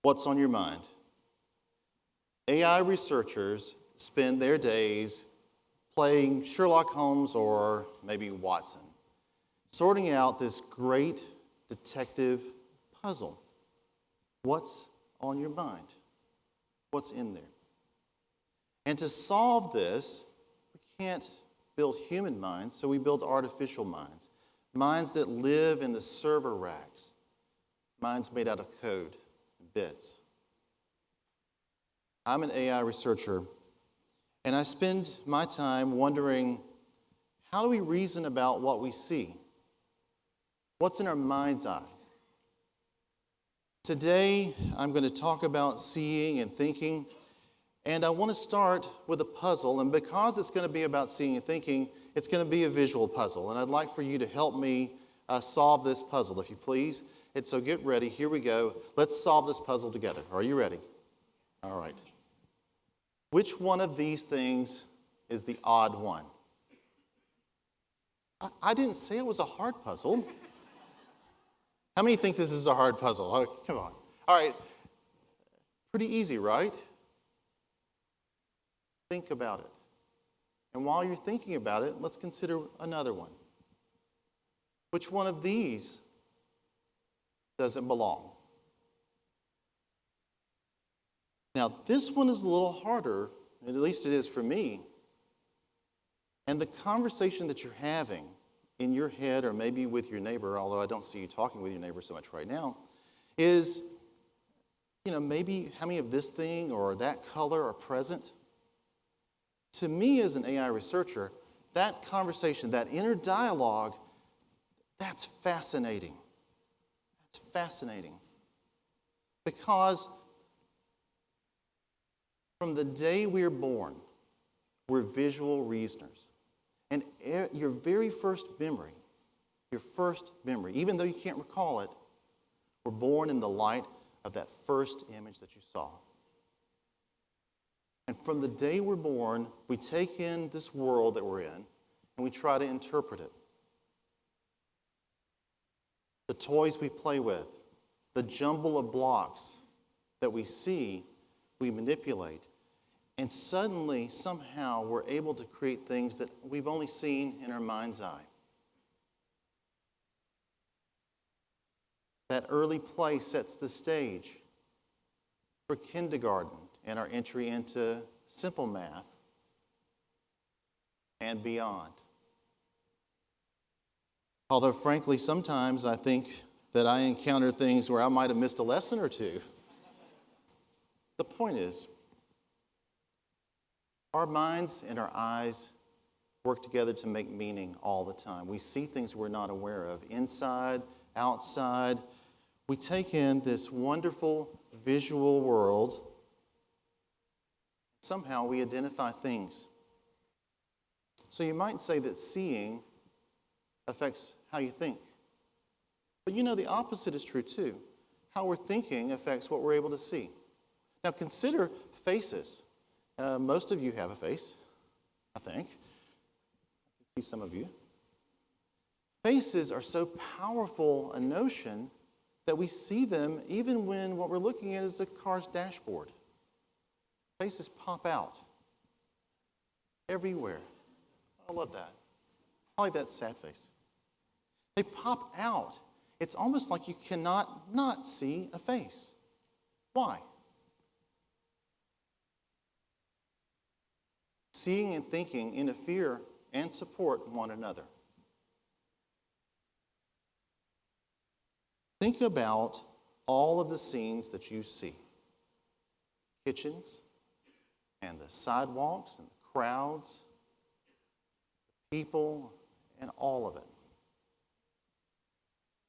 What's on your mind? AI researchers spend their days playing Sherlock Holmes or maybe Watson, sorting out this great detective puzzle. What's on your mind? What's in there? And to solve this, we can't build human minds, so we build artificial minds. Minds that live in the server racks. Minds made out of code and bits. I'm an AI researcher, and I spend my time wondering, how do we reason about what we see? What's in our mind's eye? Today, I'm going to talk about seeing and thinking, and I want to start with a puzzle, and because it's going to be about seeing and thinking, it's going to be a visual puzzle, and I'd like for you to help me solve this puzzle, if you please. And so get ready. Here we go. Let's solve this puzzle together. Are you ready? All right. Which one of these things is the odd one? I didn't say it was a hard puzzle. How many think this is a hard puzzle? Oh, come on. All right. Pretty easy, right? Think about it. And while you're thinking about it, let's consider another one. Which one of these doesn't belong? Now, this one is a little harder, at least it is for me. And the conversation that you're having in your head or maybe with your neighbor, although I don't see you talking with your neighbor so much right now, is, maybe how many of this thing or that color are present? To me as an AI researcher, that conversation, that inner dialogue, that's fascinating. That's fascinating. Because from the day we're born, we're visual reasoners. And your very first memory, even though you can't recall it, we're born in the light of that first image that you saw. And from the day we're born, we take in this world that we're in, and we try to interpret it. The toys we play with, the jumble of blocks that we see, we manipulate. And suddenly, somehow, we're able to create things that we've only seen in our mind's eye. That early play sets the stage for kindergarten and our entry into simple math and beyond. Although, frankly, sometimes I think that I encounter things where I might have missed a lesson or two. The point is, our minds and our eyes work together to make meaning all the time. We see things we're not aware of, inside, outside. We take in this wonderful visual world. Somehow we identify things. So you might say that seeing affects how you think. But the opposite is true too. How we're thinking affects what we're able to see. Now consider faces. Most of you have a face, I think. I can see some of you. Faces are so powerful a notion that we see them even when what we're looking at is a car's dashboard. Faces pop out everywhere. I love that. I like that sad face. They pop out. It's almost like you cannot not see a face. Why? Seeing and thinking interfere and support one another. Think about all of the scenes that you see. Kitchens, and the sidewalks, and the crowds, the people, and all of it.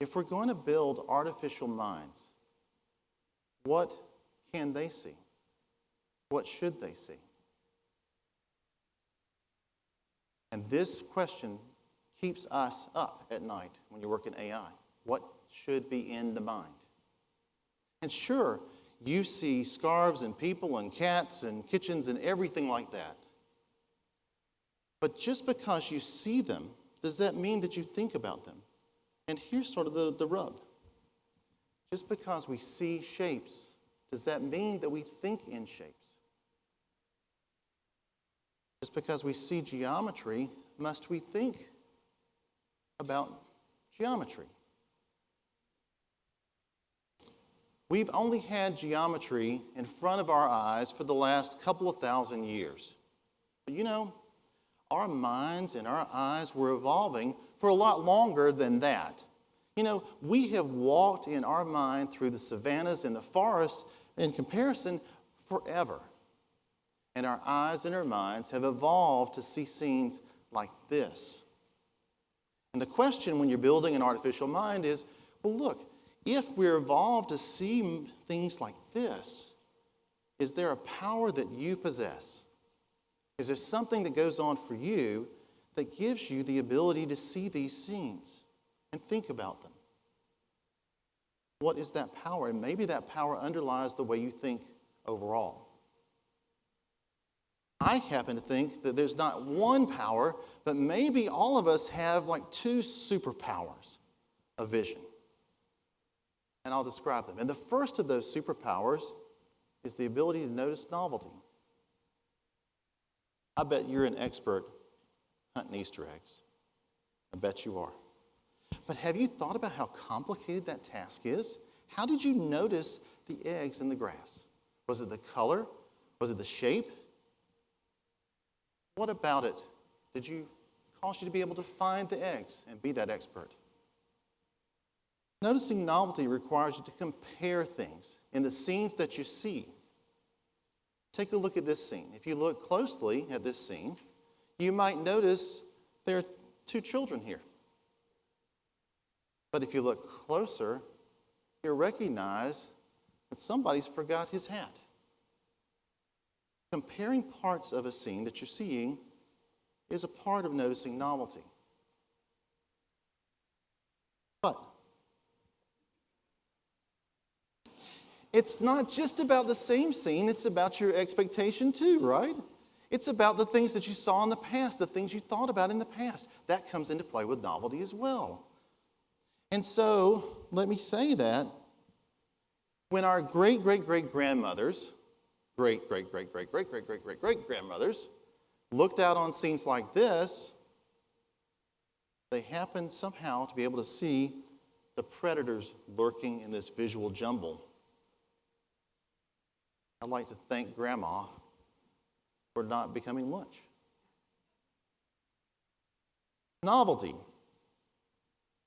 If we're going to build artificial minds, what can they see? What should they see? And this question keeps us up at night when you work in AI. What should be in the mind? And sure, you see scarves and people and cats and kitchens and everything like that. But just because you see them, does that mean that you think about them? And here's sort of the rub. Just because we see shapes does that mean that we think in shapes? Just because we see geometry, must we think about geometry? We've only had geometry in front of our eyes for the last couple of thousand years. But you know, our minds and our eyes were evolving for a lot longer than that. You know, we have walked in our mind through the savannas and the forest in comparison forever. And our eyes and our minds have evolved to see scenes like this. And the question when you're building an artificial mind is, well, look, if we're evolved to see things like this, is there a power that you possess? Is there something that goes on for you that gives you the ability to see these scenes and think about them? What is that power? And maybe that power underlies the way you think overall. I happen to think that there's not one power, but maybe all of us have like two superpowers of vision. And I'll describe them. And the first of those superpowers is the ability to notice novelty. I bet you're an expert hunting Easter eggs. I bet you are. But have you thought about how complicated that task is? How did you notice the eggs in the grass? Was it the color? Was it the shape? What about it caused you to be able to find the eggs and be that expert? Noticing novelty requires you to compare things in the scenes that you see. Take a look at this scene. If you look closely at this scene, you might notice there are two children here. But if you look closer, you'll recognize that somebody's forgot his hat. Comparing parts of a scene that you're seeing is a part of noticing novelty. But it's not just about the same scene, it's about your expectation too, right? It's about the things that you saw in the past, the things you thought about in the past. That comes into play with novelty as well. And so, let me say that when our great-great-great-grandmothers, great-great-great-great-great-great-great-great-grandmothers looked out on scenes like this, they happened somehow to be able to see the predators lurking in this visual jumble. I'd like to thank Grandma for not becoming lunch. Novelty.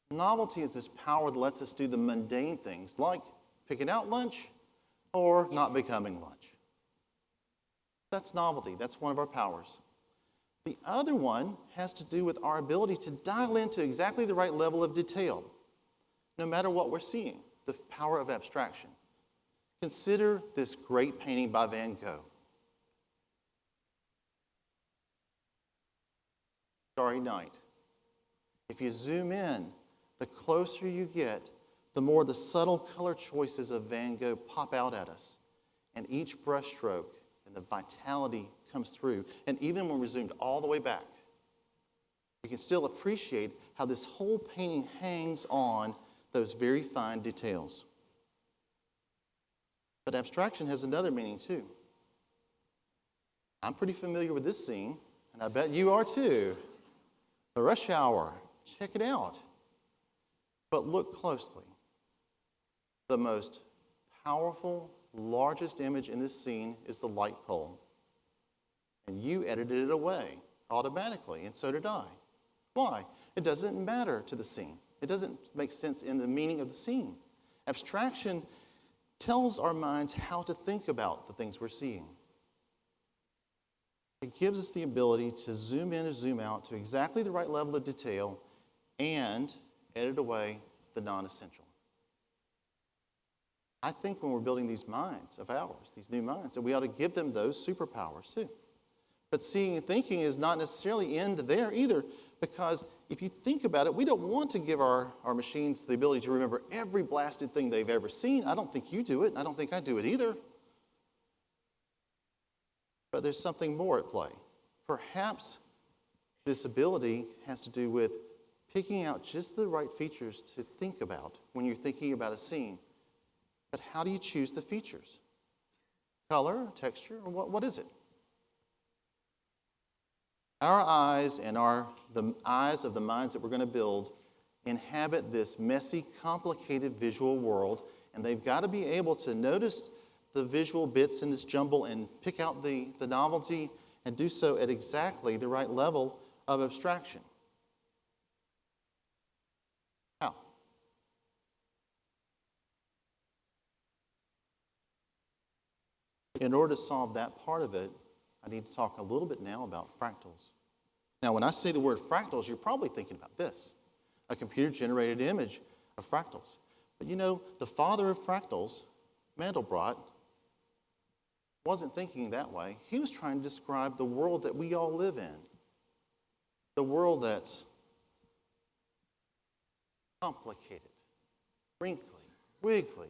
Novelty is this power that lets us do the mundane things like picking out lunch or not becoming lunch. That's novelty. That's one of our powers. The other one has to do with our ability to dial into exactly the right level of detail, no matter what we're seeing, the power of abstraction. Consider this great painting by Van Gogh. Starry Night. If you zoom in, the closer you get, the more the subtle color choices of Van Gogh pop out at us. And each brushstroke and the vitality comes through. And even when we're zoomed all the way back, you can still appreciate how this whole painting hangs on those very fine details. But abstraction has another meaning too. I'm pretty familiar with this scene, and I bet you are too. The rush hour. Check it out. But look closely. The most powerful, largest image in this scene is the light pole. And you edited it away automatically, and so did I. Why? It doesn't matter to the scene. It doesn't make sense in the meaning of the scene. Abstraction tells our minds how to think about the things we're seeing. It gives us the ability to zoom in or zoom out to exactly the right level of detail and edit away the non-essential. I think when we're building these minds of ours, these new minds, that we ought to give them those superpowers too. But seeing and thinking is not necessarily end there either, because if you think about it, we don't want to give our machines the ability to remember every blasted thing they've ever seen. I don't think you do it, and I don't think I do it either. But there's something more at play. Perhaps this ability has to do with picking out just the right features to think about when you're thinking about a scene. But how do you choose the features? color, texture, or what is it? Our eyes and the eyes of the minds that we're going to build inhabit this messy, complicated visual world, and they've got to be able to notice the visual bits in this jumble and pick out the novelty and do so at exactly the right level of abstraction. How? In order to solve that part of it, I need to talk a little bit now about fractals. Now, when I say the word fractals, you're probably thinking about this, a computer-generated image of fractals. But you know, the father of fractals, Mandelbrot, wasn't thinking that way. He was trying to describe the world that we all live in, the world that's complicated, wrinkly, wiggly,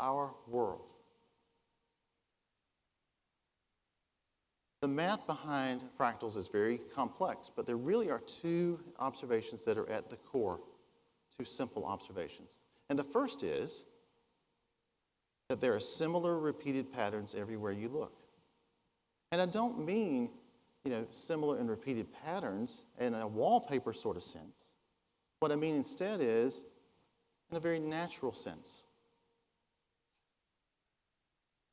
our world. The math behind fractals is very complex, but there really are two observations that are at the core, two simple observations. And the first is that there are similar repeated patterns everywhere you look. And I don't mean, similar and repeated patterns in a wallpaper sort of sense. What I mean instead is in a very natural sense.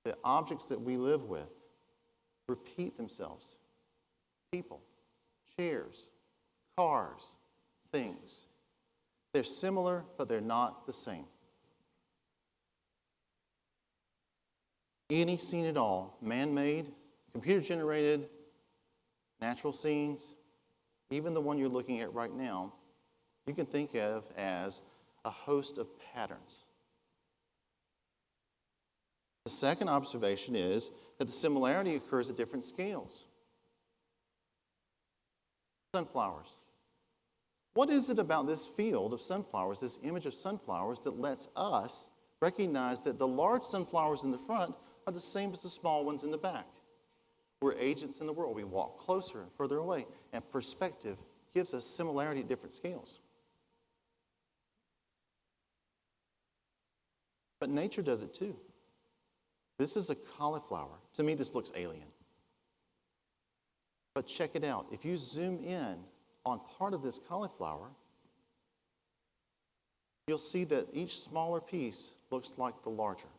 The objects that we live with repeat themselves. People, chairs, cars, things. They're similar, but they're not the same. Any scene at all, man-made, computer-generated, natural scenes, even the one you're looking at right now, you can think of as a host of patterns. The second observation is that the similarity occurs at different scales. Sunflowers. What is it about this field of sunflowers, this image of sunflowers, that lets us recognize that the large sunflowers in the front are the same as the small ones in the back? We're agents in the world. We walk closer and further away, and perspective gives us similarity at different scales. But nature does it too. This is a cauliflower. To me, this looks alien. But check it out. If you zoom in on part of this cauliflower, you'll see that each smaller piece looks like the larger.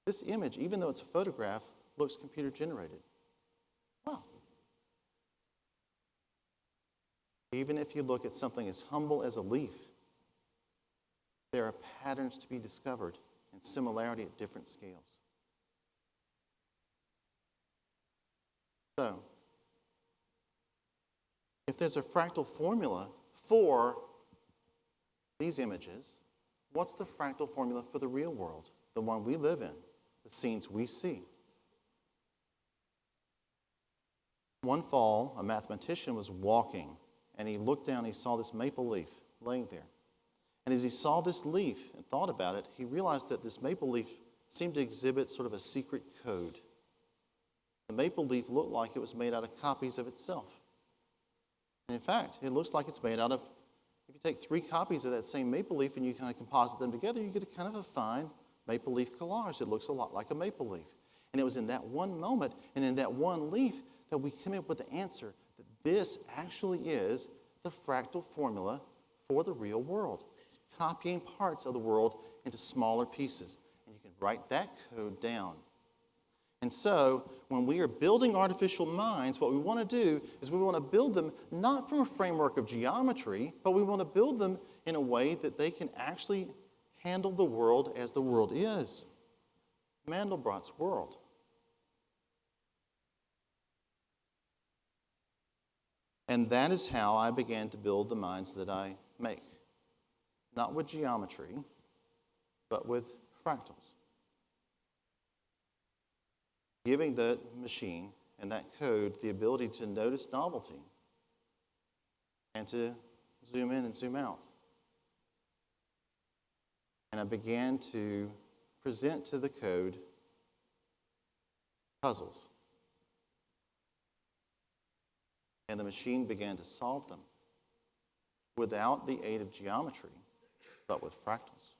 This image, even though it's a photograph, looks computer-generated. Wow. Even if you look at something as humble as a leaf, there are patterns to be discovered and similarity at different scales. So, if there's a fractal formula for these images, what's the fractal formula for the real world, the one we live in, the scenes we see? One fall, a mathematician was walking, and he looked down and he saw this maple leaf laying there. And as he saw this leaf and thought about it, he realized that this maple leaf seemed to exhibit sort of a secret code. The maple leaf looked like it was made out of copies of itself. And in fact, it looks like it's made out of, if you take 3 copies of that same maple leaf and you kind of composite them together, you get a kind of a fine maple leaf collage that looks a lot like a maple leaf. And it was in that one moment and in that one leaf that we came up with the answer that this actually is the fractal formula for the real world. Copying parts of the world into smaller pieces. And you can write that code down. And so, when we are building artificial minds, what we want to do is we want to build them not from a framework of geometry, but we want to build them in a way that they can actually handle the world as the world is. Mandelbrot's world. And that is how I began to build the minds that I make. Not with geometry, but with fractals. Giving the machine and that code the ability to notice novelty and to zoom in and zoom out. And I began to present to the code puzzles. And the machine began to solve them without the aid of geometry, but with fractals.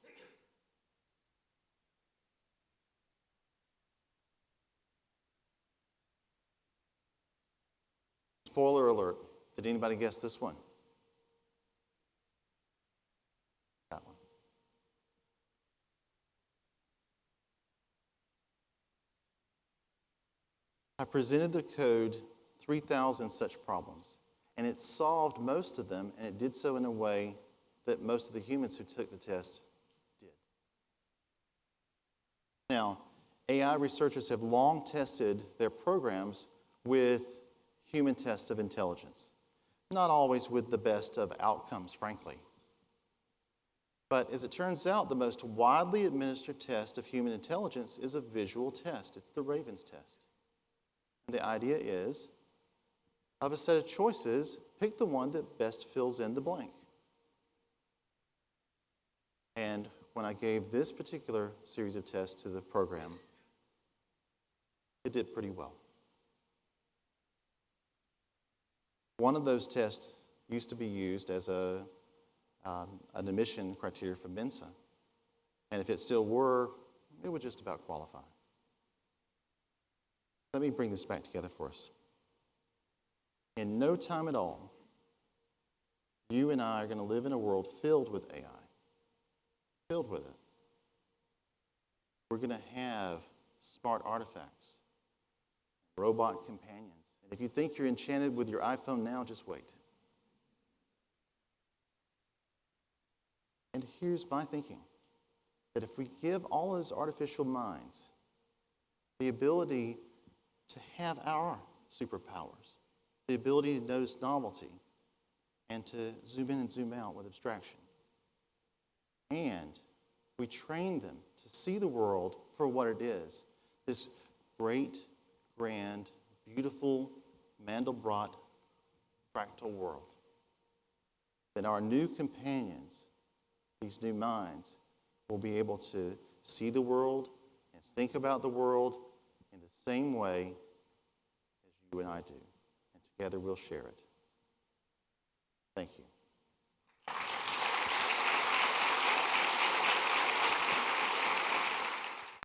Spoiler alert. Did anybody guess this one? That one. I presented the code 3,000 such problems, and it solved most of them, and it did so in a way that most of the humans who took the test did. Now, AI researchers have long tested their programs with human tests of intelligence. Not always with the best of outcomes, frankly. But as it turns out, the most widely administered test of human intelligence is a visual test. It's the Raven's test. And the idea is, of a set of choices, pick the one that best fills in the blank. And when I gave this particular series of tests to the program, it did pretty well. One of those tests used to be used as an admission criteria for Mensa. And if it still were, it would just about qualify. Let me bring this back together for us. In no time at all, you and I are going to live in a world filled with AI. Filled with it. We're going to have smart artifacts, robot companions. And if you think you're enchanted with your iPhone now, just wait. And here's my thinking, that if we give all those artificial minds the ability to have our superpowers, the ability to notice novelty, and to zoom in and zoom out with abstraction, and we train them to see the world for what it is, this great, grand, beautiful, Mandelbrot fractal world, then our new companions, these new minds, will be able to see the world and think about the world in the same way as you and I do. And together we'll share it. Thank you.